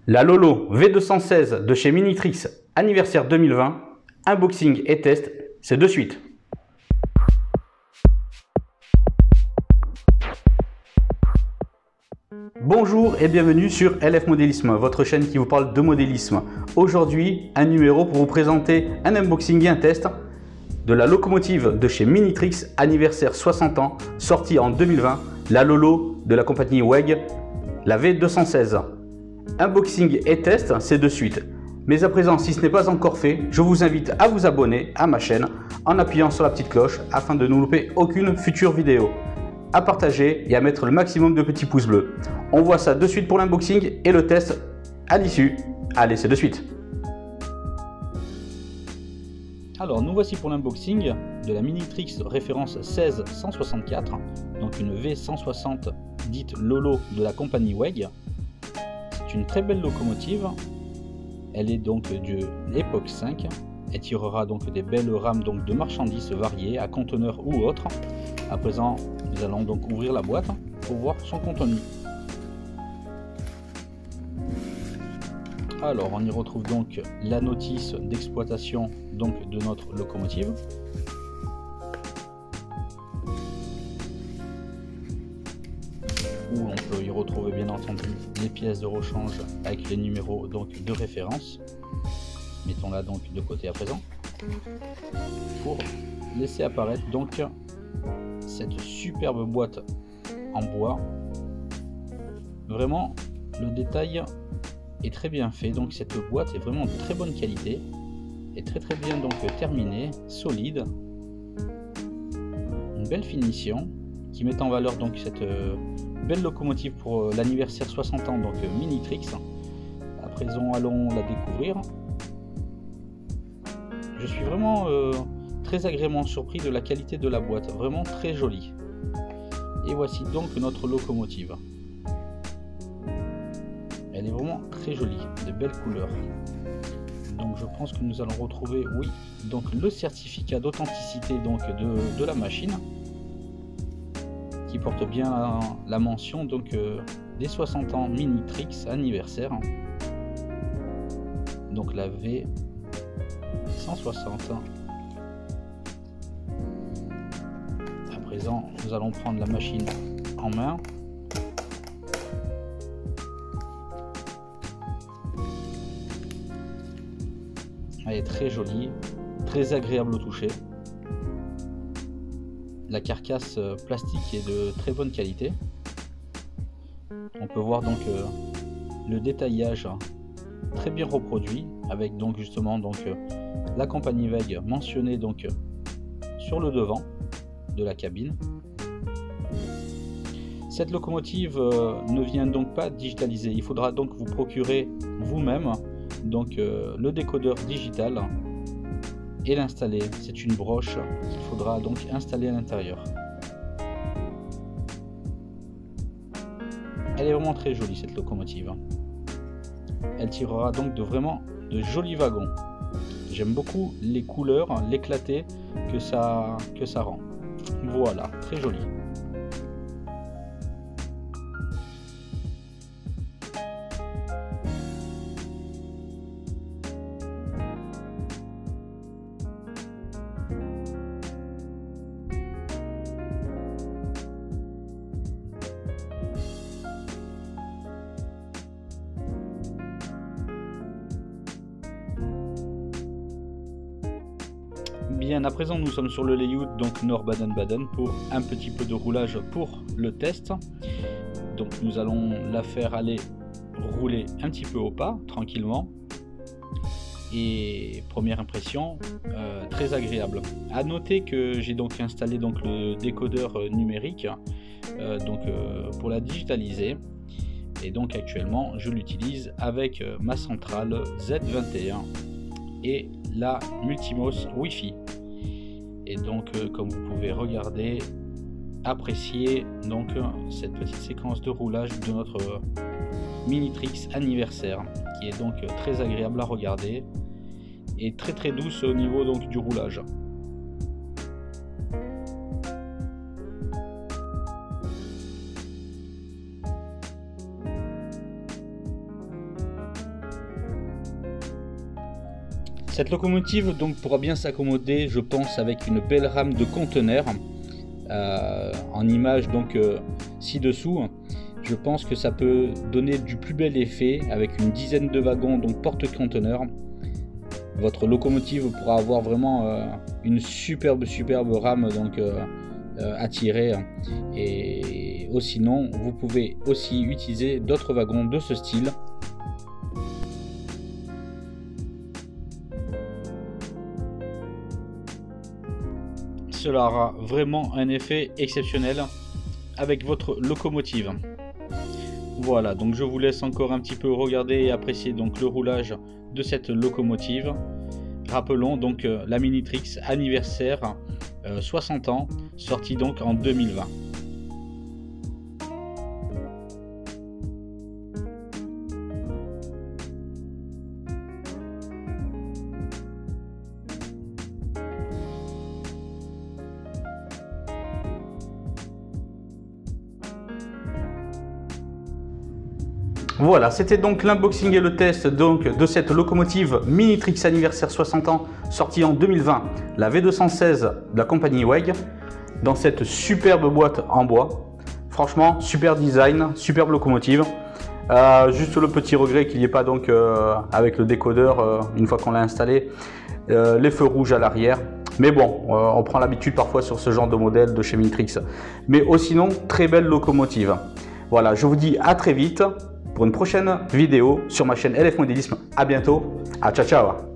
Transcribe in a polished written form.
La Lolo V216 de chez Minitrix anniversaire 2020, unboxing et test, c'est de suite. Bonjour et bienvenue sur LF Modélisme, votre chaîne qui vous parle de modélisme. Aujourd'hui, un numéro pour vous présenter un unboxing et un test de la locomotive de chez Minitrix anniversaire 60 ans, sortie en 2020, la Lolo de la compagnie WEG, la V216. Unboxing et test, c'est de suite. Mais à présent, si ce n'est pas encore fait, je vous invite à vous abonner à ma chaîne en appuyant sur la petite cloche afin de ne louper aucune future vidéo. À partager et à mettre le maximum de petits pouces bleus. On voit ça de suite pour l'unboxing et le test à l'issue. Allez, c'est de suite. Alors nous voici pour l'unboxing de la Minitrix référence 16164, donc une V160 dite Lolo de la compagnie WEG. C'est une très belle locomotive, elle est donc de l'époque 5, elle tirera donc des belles rames donc de marchandises variées à conteneurs ou autres. À présent nous allons donc ouvrir la boîte pour voir son contenu. Alors on y retrouve donc la notice d'exploitation donc de notre locomotive. Où on peut y retrouver bien entendu les pièces de rechange avec les numéros donc de référence. Mettons-la donc de côté à présent. Pour laisser apparaître donc cette superbe boîte en bois. Vraiment le détail est très bien fait, donc cette boîte est vraiment de très bonne qualité et très bien donc terminée, solide, une belle finition qui met en valeur donc cette belle locomotive pour l'anniversaire 60 ans donc Minitrix. À présent allons la découvrir. Je suis vraiment très agréablement surpris de la qualité de la boîte, vraiment très jolie. Et voici donc notre locomotive. Elle est vraiment très jolie, de belles couleurs. Donc je pense que nous allons retrouver, oui, donc le certificat d'authenticité donc de la machine, qui porte bien la mention donc des 60 ans Minitrix anniversaire. Donc la V160. À présent, nous allons prendre la machine en main. Elle est très jolie, très agréable au toucher. La carcasse plastique est de très bonne qualité. On peut voir donc le détaillage très bien reproduit avec donc justement donc la compagnie WEG mentionnée donc sur le devant de la cabine. Cette locomotive ne vient donc pas digitalisée. Il faudra donc vous procurer vous-même donc le décodeur digital et l'installer. C'est une broche qu'il faudra donc installer à l'intérieur. Elle est vraiment très jolie cette locomotive. Elle tirera donc vraiment de jolis wagons. J'aime beaucoup les couleurs, l'éclaté que ça rend. Voilà, très joli. Bien, à présent nous sommes sur le layout donc Nord Baden-Baden pour un petit peu de roulage pour le test. Donc nous allons la faire aller rouler un petit peu au pas, tranquillement. Et première impression, très agréable. À noter que j'ai donc installé donc le décodeur numérique pour la digitaliser. Et donc actuellement je l'utilise avec ma centrale Z21 et la Multimos Wi-Fi. Et donc comme vous pouvez regarder, apprécier donc cette petite séquence de roulage de notre Minitrix anniversaire, qui est donc très agréable à regarder et très douce au niveau donc du roulage. Cette locomotive donc pourra bien s'accommoder, je pense, avec une belle rame de conteneur en image donc ci-dessous. Je pense que ça peut donner du plus bel effet avec une dizaine de wagons donc porte-conteneurs. Votre locomotive pourra avoir vraiment une superbe rame donc à tirer, et sinon vous pouvez aussi utiliser d'autres wagons de ce style. Cela aura vraiment un effet exceptionnel avec votre locomotive. Voilà, donc je vous laisse encore un petit peu regarder et apprécier donc le roulage de cette locomotive. Rappelons donc la Minitrix anniversaire 60 ans, sortie donc en 2020. Voilà, c'était donc l'unboxing et le test donc de cette locomotive Minitrix anniversaire 60 ans, sortie en 2020, la V216 de la compagnie WEG, dans cette superbe boîte en bois. Franchement, super design, superbe locomotive. Juste le petit regret qu'il n'y ait pas donc avec le décodeur, une fois qu'on l'a installé, les feux rouges à l'arrière. Mais bon, on prend l'habitude parfois sur ce genre de modèle de chez Minitrix. Mais sinon, très belle locomotive. Voilà, je vous dis à très vite pour une prochaine vidéo sur ma chaîne LF Modélisme. À bientôt. Ciao ciao.